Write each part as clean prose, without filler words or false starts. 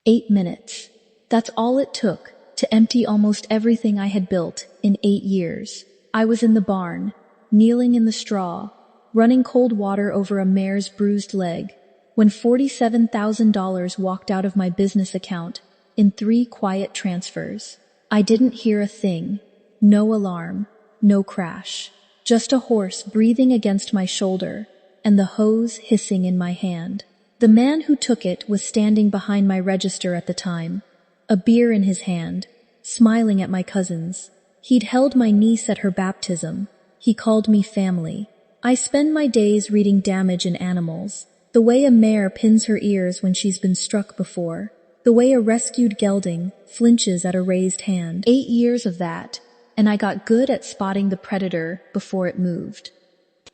8 minutes. That's all it took to empty almost everything I had built in 8 years. I was in the barn, kneeling in the straw, running cold water over a mare's bruised leg, when $47,000 walked out of my business account in 3 quiet transfers. I didn't hear a thing. No alarm, no crash. Just a horse breathing against my shoulder, and the hose hissing in my hand. The man who took it was standing behind my register at the time, a beer in his hand, smiling at my cousins. He'd held my niece at her baptism. He called me family. I spend my days reading Damage in Animals, the way a mare pins her ears when she's been struck before, the way a rescued gelding flinches at a raised hand. 8 years of that, and I got good at spotting the predator before it moved.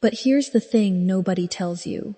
But here's the thing nobody tells you.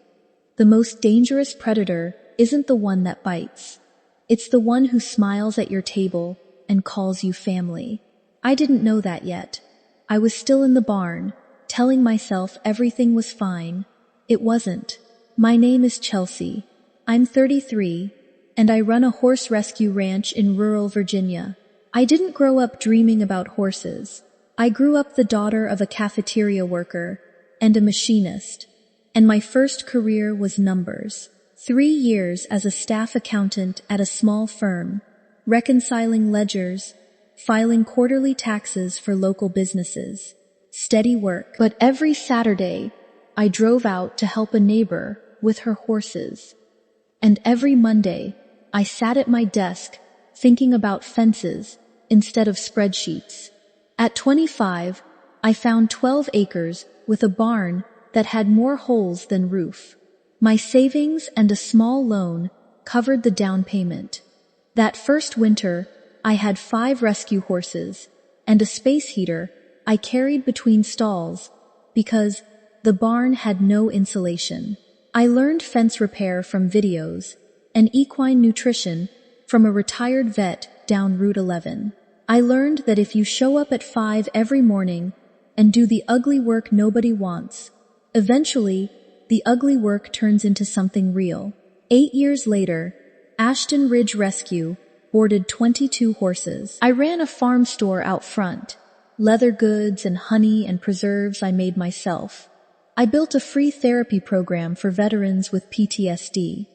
The most dangerous predator isn't the one that bites. It's the one who smiles at your table and calls you family. I didn't know that yet. I was still in the barn, telling myself everything was fine. It wasn't. My name is Chelsea. I'm 33, and I run a horse rescue ranch in rural Virginia. I didn't grow up dreaming about horses. I grew up the daughter of a cafeteria worker and a machinist. And my first career was numbers. 3 years as a staff accountant at a small firm, reconciling ledgers, filing quarterly taxes for local businesses. Steady work. But every Saturday, I drove out to help a neighbor with her horses. And every Monday, I sat at my desk thinking about fences instead of spreadsheets. At 25, I found 12 acres with a barn that had more holes than roof. My savings and a small loan covered the down payment. That first winter, I had 5 rescue horses and a space heater I carried between stalls because the barn had no insulation. I learned fence repair from videos and equine nutrition from a retired vet down Route 11. I learned that if you show up at 5 every morning and do the ugly work nobody wants, eventually, the ugly work turns into something real. 8 years later, Ashton Ridge Rescue boarded 22 horses. I ran a farm store out front. Leather goods and honey and preserves I made myself. I built a free therapy program for veterans with PTSD.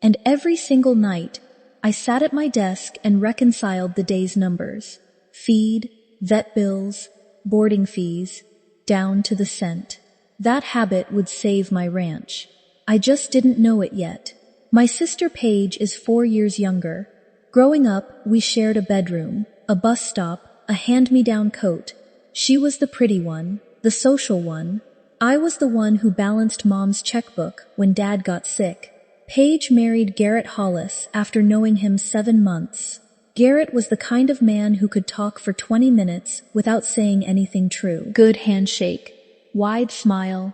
And every single night, I sat at my desk and reconciled the day's numbers. Feed, vet bills, boarding fees, down to the cent. That habit would save my ranch. I just didn't know it yet. My sister Paige is 4 years younger. Growing up, we shared a bedroom, a bus stop, a hand-me-down coat. She was the pretty one, the social one. I was the one who balanced Mom's checkbook when Dad got sick. Paige married Garrett Hollis after knowing him 7 months. Garrett was the kind of man who could talk for 20 minutes without saying anything true. Good handshake, wide smile,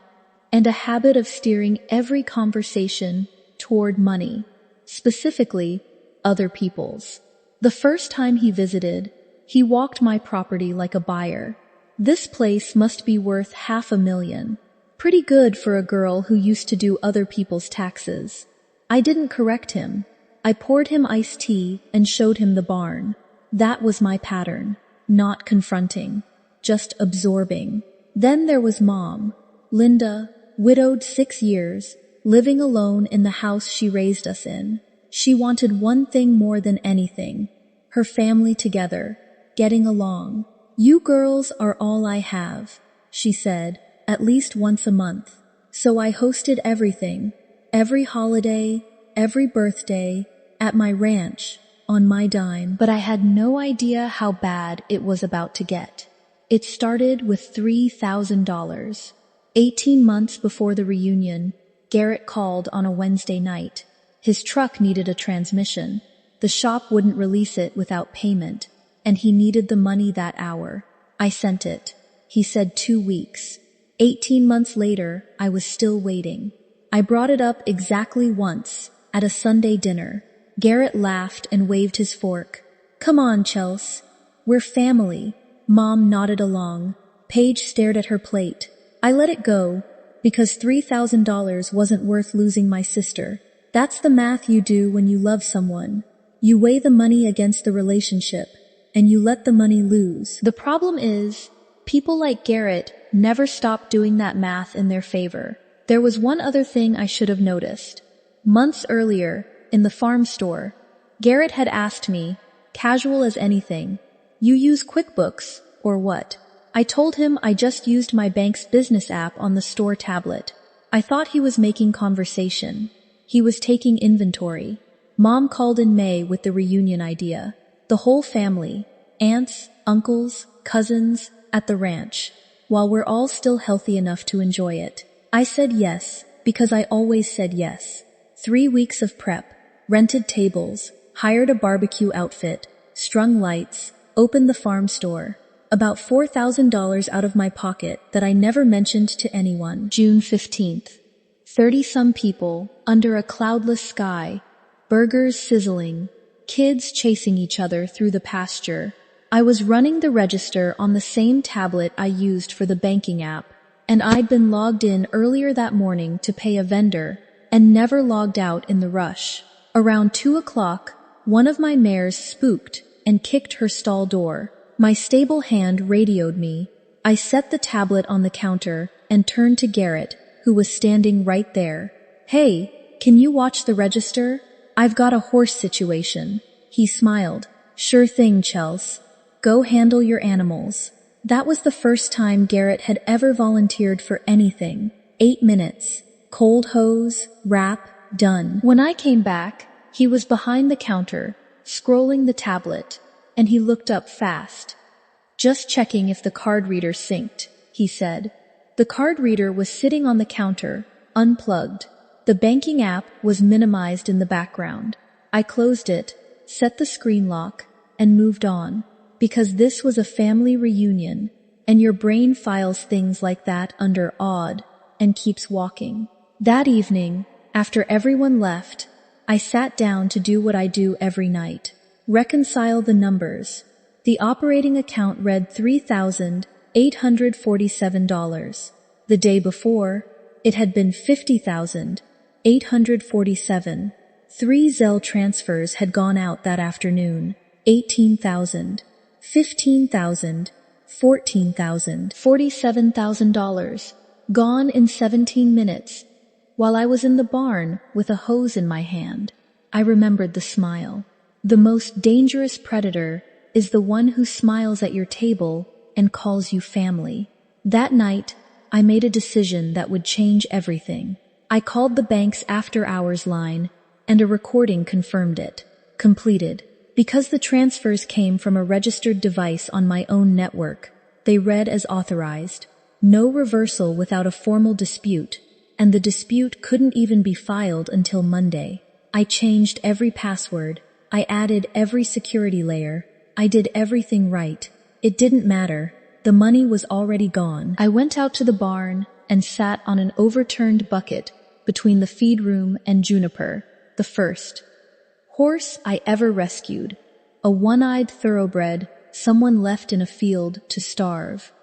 and a habit of steering every conversation toward money, specifically other people's. The first time he visited, he walked my property like a buyer. This place must be worth $500,000. Pretty good for a girl who used to do other people's taxes. I didn't correct him. I poured him iced tea and showed him the barn. That was my pattern. Not confronting, just absorbing. Then there was Mom, Linda, widowed 6 years, living alone in the house she raised us in. She wanted one thing more than anything, her family together, getting along. You girls are all I have, she said, at least once a month. So I hosted everything, every holiday, every birthday, at my ranch, on my dime. But I had no idea how bad it was about to get. It started with $3,000. 18 months before the reunion, Garrett called on a Wednesday night. His truck needed a transmission. The shop wouldn't release it without payment, and he needed the money that hour. I sent it. He said 2 weeks. 18 months later, I was still waiting. I brought it up exactly once, at a Sunday dinner. Garrett laughed and waved his fork. Come on, Chels. We're family. Mom nodded along. Paige stared at her plate. I let it go, because $3,000 wasn't worth losing my sister. That's the math you do when you love someone. You weigh the money against the relationship, and you let the money lose. The problem is, people like Garrett never stop doing that math in their favor. There was one other thing I should have noticed. Months earlier, in the farm store, Garrett had asked me, casual as anything, "You use QuickBooks, or what?" I told him I just used my bank's business app on the store tablet. I thought he was making conversation. He was taking inventory. Mom called in May with the reunion idea. The whole family, aunts, uncles, cousins, at the ranch, while we're all still healthy enough to enjoy it. I said yes, because I always said yes. 3 weeks of prep, rented tables, hired a barbecue outfit, strung lights, opened the farm store. About $4,000 out of my pocket that I never mentioned to anyone. June 15th. 30-some people, under a cloudless sky, burgers sizzling, kids chasing each other through the pasture. I was running the register on the same tablet I used for the banking app, and I'd been logged in earlier that morning to pay a vendor, and never logged out in the rush. Around 2 o'clock, one of my mares spooked and kicked her stall door. My stable hand radioed me. I set the tablet on the counter and turned to Garrett, who was standing right there. "Hey, can you watch the register? I've got a horse situation." He smiled. "Sure thing, Chels. Go handle your animals." That was the first time Garrett had ever volunteered for anything. 8 minutes. Cold hose, wrap, done. When I came back, he was behind the counter, scrolling the tablet, and he looked up fast. "Just checking if the card reader synced," he said. The card reader was sitting on the counter, unplugged. The banking app was minimized in the background. I closed it, set the screen lock, and moved on. Because this was a family reunion, and your brain files things like that under odd and keeps walking. That evening, after everyone left, I sat down to do what I do every night. Reconcile the numbers. The operating account read $3,847. The day before, it had been $50,847. 3 Zelle transfers had gone out that afternoon. $18,000, $15,000, $14,000, $47,000. Gone in 17 minutes. While I was in the barn with a hose in my hand, I remembered the smile. The most dangerous predator is the one who smiles at your table and calls you family. That night, I made a decision that would change everything. I called the bank's after-hours line, and a recording confirmed it. Completed. Because the transfers came from a registered device on my own network, they read as authorized. No reversal without a formal dispute, and the dispute couldn't even be filed until Monday. I changed every password. I added every security layer. I did everything right. It didn't matter. The money was already gone. I went out to the barn and sat on an overturned bucket between the feed room and Juniper, the first horse I ever rescued. A one-eyed thoroughbred someone left in a field to starve.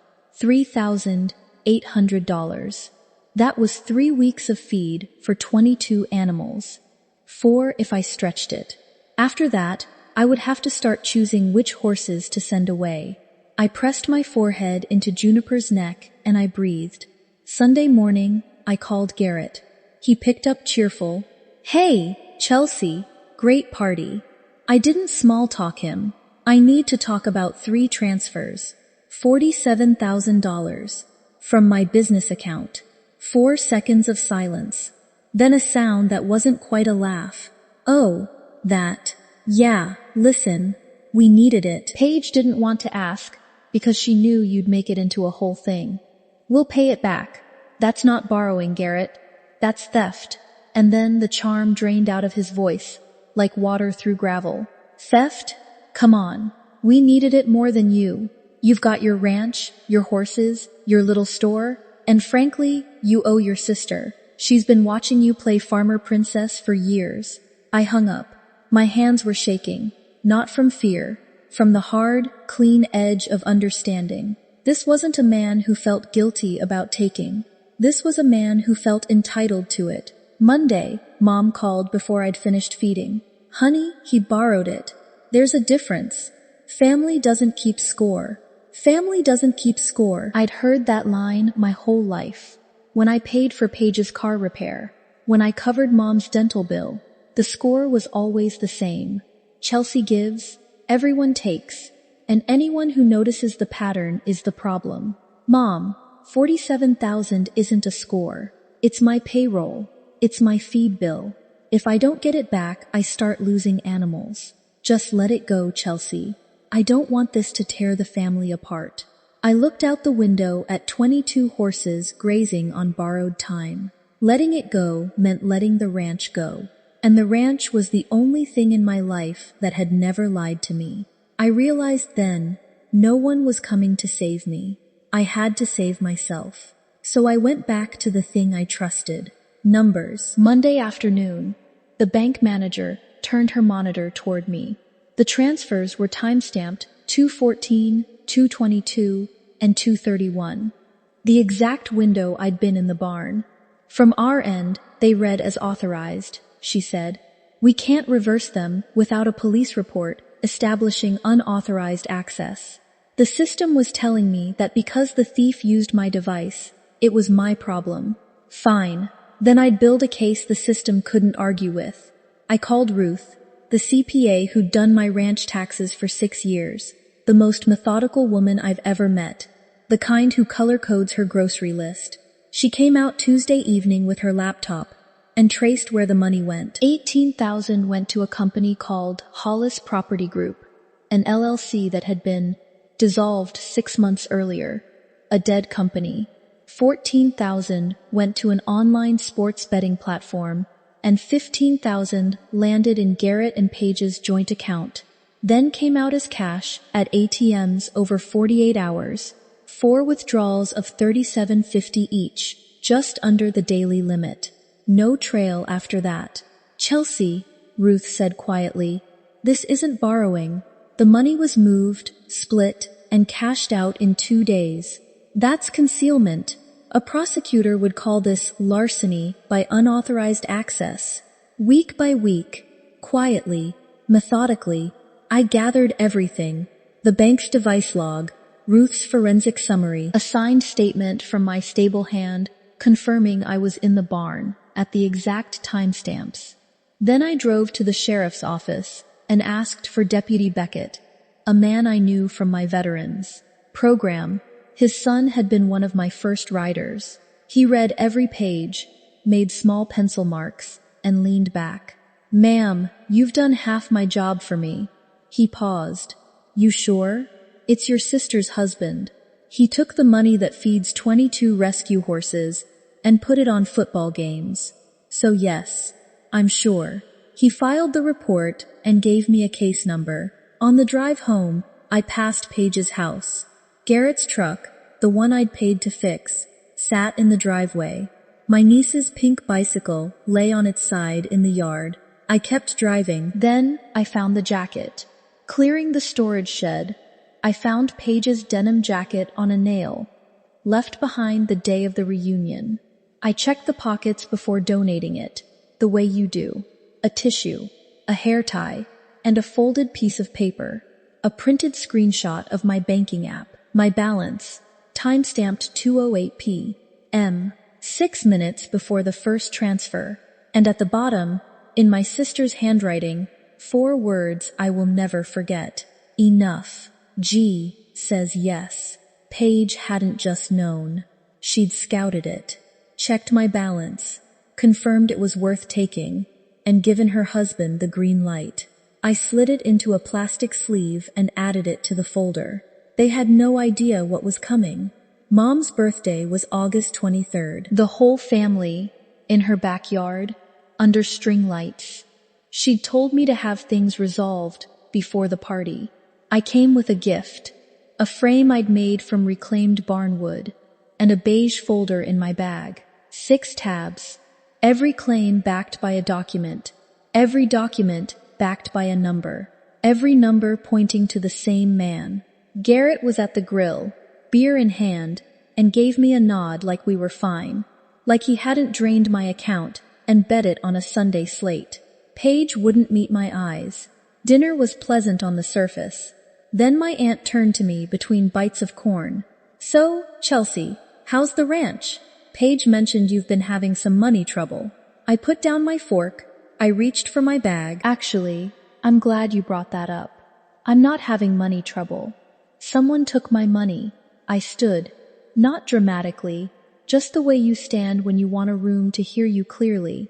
$3,800. That was 3 weeks of feed for 22 animals. 4 if I stretched it. After that, I would have to start choosing which horses to send away. I pressed my forehead into Juniper's neck and I breathed. Sunday morning, I called Garrett. He picked up cheerful. "Hey, Chelsea, great party." I didn't small talk him. I need to talk about 3 transfers. $47,000 from my business account. 4 seconds of silence. Then a sound that wasn't quite a laugh. "Oh, that. Yeah, listen. We needed it." Paige didn't want to ask because she knew you'd make it into a whole thing. "We'll pay it back. That's not borrowing, Garrett. That's theft." And then the charm drained out of his voice, like water through gravel. "Theft? Come on. We needed it more than you. You've got your ranch, your horses, your little store, and frankly, you owe your sister. She's been watching you play farmer princess for years." I hung up. My hands were shaking, not from fear, from the hard, clean edge of understanding. This wasn't a man who felt guilty about taking. This was a man who felt entitled to it. Monday, Mom called before I'd finished feeding. Honey, he borrowed it. There's a difference. Family doesn't keep score. Family doesn't keep score. I'd heard that line my whole life. When I paid for Paige's car repair, when I covered Mom's dental bill, the score was always the same. Chelsea gives, everyone takes, and anyone who notices the pattern is the problem. Mom, 47,000 isn't a score. It's my payroll. It's my feed bill. If I don't get it back, I start losing animals. Just let it go, Chelsea. I don't want this to tear the family apart. I looked out the window at 22 horses grazing on borrowed time. Letting it go meant letting the ranch go. And the ranch was the only thing in my life that had never lied to me. I realized then, no one was coming to save me. I had to save myself. So I went back to the thing I trusted. Numbers. Monday afternoon, the bank manager turned her monitor toward me. The transfers were time-stamped 2:14, 2:22, and 2:31. The exact window I'd been in the barn. From our end, they read as authorized, she said. We can't reverse them without a police report establishing unauthorized access. The system was telling me that because the thief used my device, it was my problem. Fine. Then I'd build a case the system couldn't argue with. I called Ruth, the CPA who'd done my ranch taxes for 6 years, the most methodical woman I've ever met, the kind who color codes her grocery list. She came out Tuesday evening with her laptop and traced where the money went. 18,000 went to a company called Hollis Property Group, an LLC that had been dissolved 6 months earlier, a dead company. 14,000 went to an online sports betting platform, and 15,000 landed in Garrett and Paige's joint account. Then came out as cash at ATMs over 48 hours, 4 withdrawals of $37.50 each, just under the daily limit. No trail after that. Chelsea, Ruth said quietly, this isn't borrowing. The money was moved, split, and cashed out in 2 days. That's concealment. A prosecutor would call this larceny by unauthorized access. Week by week, quietly, methodically, I gathered everything. The bank's device log, Ruth's forensic summary, a signed statement from my stable hand confirming I was in the barn at the exact timestamps. Then I drove to the sheriff's office and asked for Deputy Beckett, a man I knew from my veterans program. His son had been one of my first riders. He read every page, made small pencil marks, and leaned back. Ma'am, you've done half my job for me. He paused. You sure? It's your sister's husband. He took the money that feeds 22 rescue horses and put it on football games. So yes, I'm sure. He filed the report and gave me a case number. On the drive home, I passed Paige's house. Garrett's truck, the one I'd paid to fix, sat in the driveway. My niece's pink bicycle lay on its side in the yard. I kept driving. Then I found the jacket. Clearing the storage shed, I found Paige's denim jacket on a nail, left behind the day of the reunion. I checked the pockets before donating it, the way you do. A tissue, a hair tie, and a folded piece of paper. A printed screenshot of my banking app. My balance, time-stamped 2:08 p.m., 6 minutes before the first transfer, and at the bottom, in my sister's handwriting, 4 words I will never forget. Enough. G says yes. Paige hadn't just known. She'd scouted it, checked my balance, confirmed it was worth taking, and given her husband the green light. I slid it into a plastic sleeve and added it to the folder. They had no idea what was coming. Mom's birthday was August 23rd. The whole family, in her backyard, under string lights. She'd told me to have things resolved before the party. I came with a gift, a frame I'd made from reclaimed barnwood, and a beige folder in my bag. 6 tabs, every claim backed by a document, every document backed by a number, every number pointing to the same man. Garrett was at the grill, beer in hand, and gave me a nod like we were fine, like he hadn't drained my account and bet it on a Sunday slate. Paige wouldn't meet my eyes. Dinner was pleasant on the surface. Then my aunt turned to me between bites of corn. "So, Chelsea, how's the ranch? Paige mentioned you've been having some money trouble." I put down my fork. I reached for my bag. "Actually, I'm glad you brought that up. I'm not having money trouble. Someone took my money." I stood, not dramatically, just the way you stand when you want a room to hear you clearly,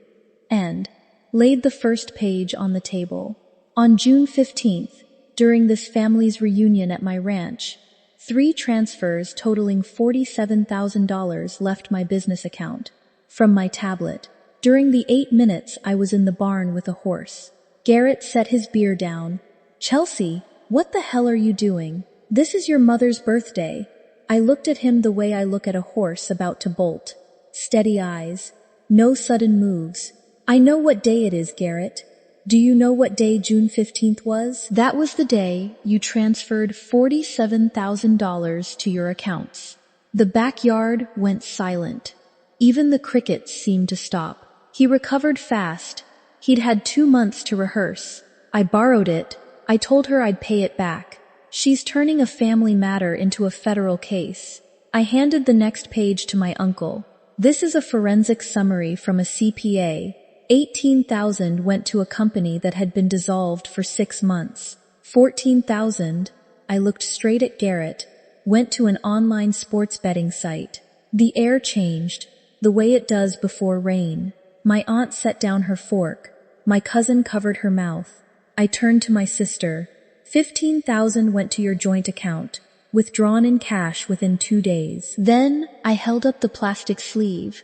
and laid the first page on the table. On June 15th, during this family's reunion at my ranch, 3 transfers totaling $47,000 left my business account from my tablet. During the 8 minutes I was in the barn with a horse. Garrett set his beer down. "Chelsea, what the hell are you doing? This is your mother's birthday." I looked at him the way I look at a horse about to bolt. Steady eyes. No sudden moves. "I know what day it is, Garrett. Do you know what day June 15th was? That was the day you transferred $47,000 to your accounts." The backyard went silent. Even the crickets seemed to stop. He recovered fast. He'd had 2 months to rehearse. "I borrowed it. I told her I'd pay it back. She's turning a family matter into a federal case." I handed the next page to my uncle. "This is a forensic summary from a CPA. 18,000 went to a company that had been dissolved for 6 months. 14,000, I looked straight at Garrett, went to an online sports betting site." The air changed, the way it does before rain. My aunt set down her fork. My cousin covered her mouth. I turned to my sister. 15,000 went to your joint account, withdrawn in cash within 2 days. Then I held up the plastic sleeve.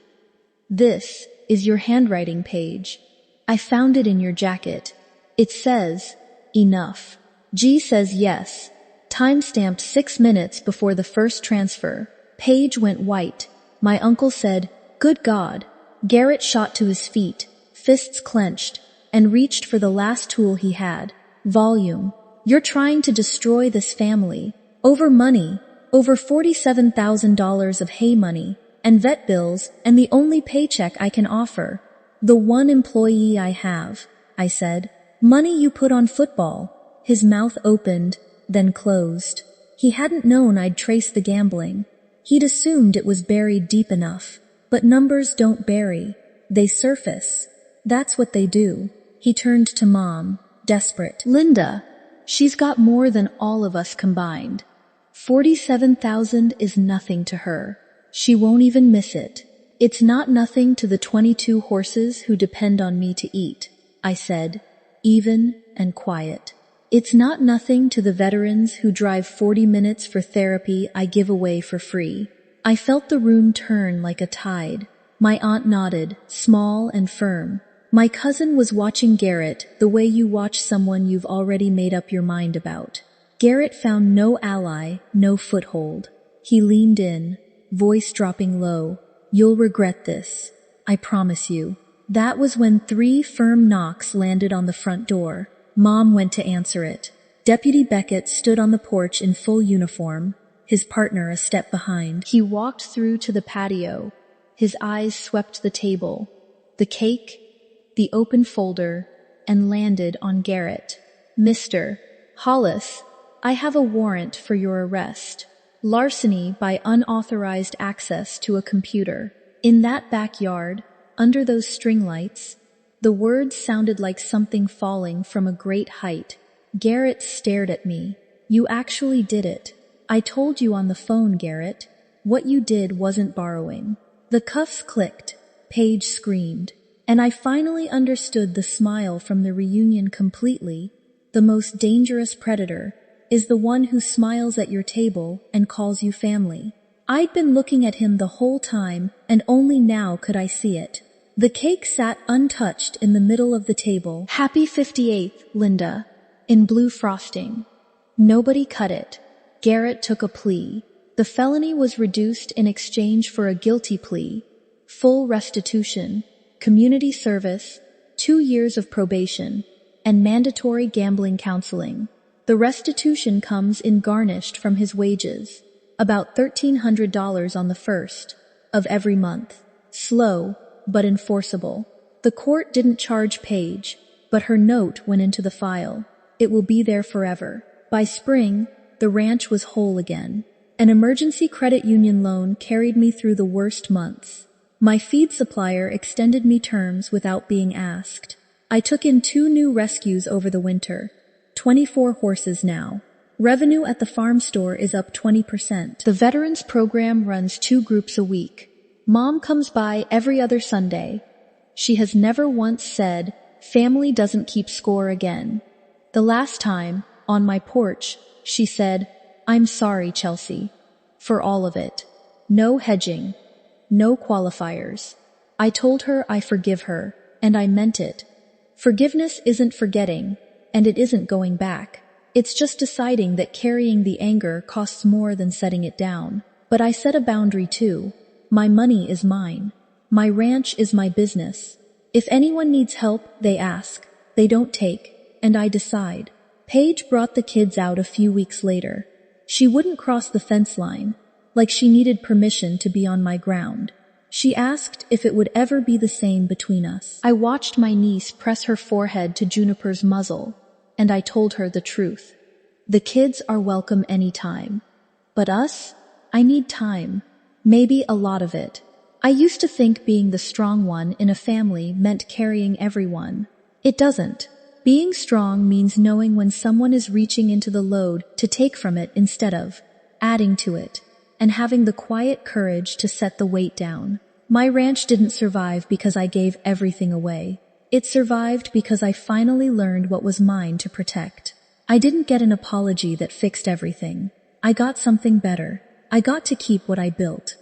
"This is your handwriting page. I found it in your jacket. It says, 'Enough.' G says yes. Time-stamped 6 minutes before the first transfer." Page went white. My uncle said, "Good God." Garrett shot to his feet, fists clenched, and reached for the last tool he had. "Volume. You're trying to destroy this family. Over money. Over $47,000 of hay money, and vet bills, and the only paycheck I can offer. The one employee I have," I said. "Money you put on football." His mouth opened, then closed. He hadn't known I'd traced the gambling. He'd assumed it was buried deep enough. But numbers don't bury. They surface. That's what they do. He turned to Mom, desperate. "Linda, she's got more than all of us combined. 47,000 is nothing to her. She won't even miss it. It's not nothing to the 22 horses who depend on me to eat," I said, even and quiet. "It's not nothing to the veterans who drive 40 minutes for therapy I give away for free." I felt the room turn like a tide. My aunt nodded, small and firm. My cousin was watching Garrett the way you watch someone you've already made up your mind about. Garrett found no ally, no foothold. He leaned in, voice dropping low. "You'll regret this. I promise you." That was when 3 firm knocks landed on the front door. Mom went to answer it. Deputy Beckett stood on the porch in full uniform, his partner a step behind. He walked through to the patio. His eyes swept the table, the cake, the open folder, and landed on Garrett. "Mr. Hollis, I have a warrant for your arrest. Larceny by unauthorized access to a computer." In that backyard, under those string lights, the words sounded like something falling from a great height. Garrett stared at me. "You actually did it. I told you on the phone, Garrett. What you did wasn't borrowing." The cuffs clicked. Paige screamed. And I finally understood the smile from the reunion completely. The most dangerous predator is the one who smiles at your table and calls you family. I'd been looking at him the whole time, and only now could I see it. The cake sat untouched in the middle of the table. "Happy 58th, Linda," in blue frosting. Nobody cut it. Garrett took a plea. The felony was reduced in exchange for a guilty plea, full restitution, community service, 2 years of probation, and mandatory gambling counseling. The restitution comes in garnished from his wages, about $1,300 on the first of every month. Slow, but enforceable. The court didn't charge Paige. but her note went into the file. It will be there forever. By spring, the ranch was whole again. An emergency credit union loan carried me through the worst months. My feed supplier extended me terms without being asked. I took in 2 new rescues over the winter. 24 horses now. Revenue at the farm store is up 20%. The veterans program runs 2 groups a week. Mom comes by every other Sunday. She has never once said, "Family doesn't keep score again." The last time, on my porch, she said, "I'm sorry, Chelsea, for all of it." No hedging. No qualifiers. I told her I forgive her, and I meant it. Forgiveness isn't forgetting, and it isn't going back. It's just deciding that carrying the anger costs more than setting it down. But I set a boundary too. My money is mine. My ranch is my business. If anyone needs help, they ask. They don't take, and I decide. Paige brought the kids out a few weeks later. She wouldn't cross the fence line, like she needed permission to be on my ground. She asked if it would ever be the same between us. I watched my niece press her forehead to Juniper's muzzle, and I told her the truth. The kids are welcome anytime. But us? I need time. Maybe a lot of it. I used to think being the strong one in a family meant carrying everyone. It doesn't. Being strong means knowing when someone is reaching into the load to take from it instead of adding to it, and having the quiet courage to set the weight down. My ranch didn't survive because I gave everything away. It survived because I finally learned what was mine to protect. I didn't get an apology that fixed everything. I got something better. I got to keep what I built.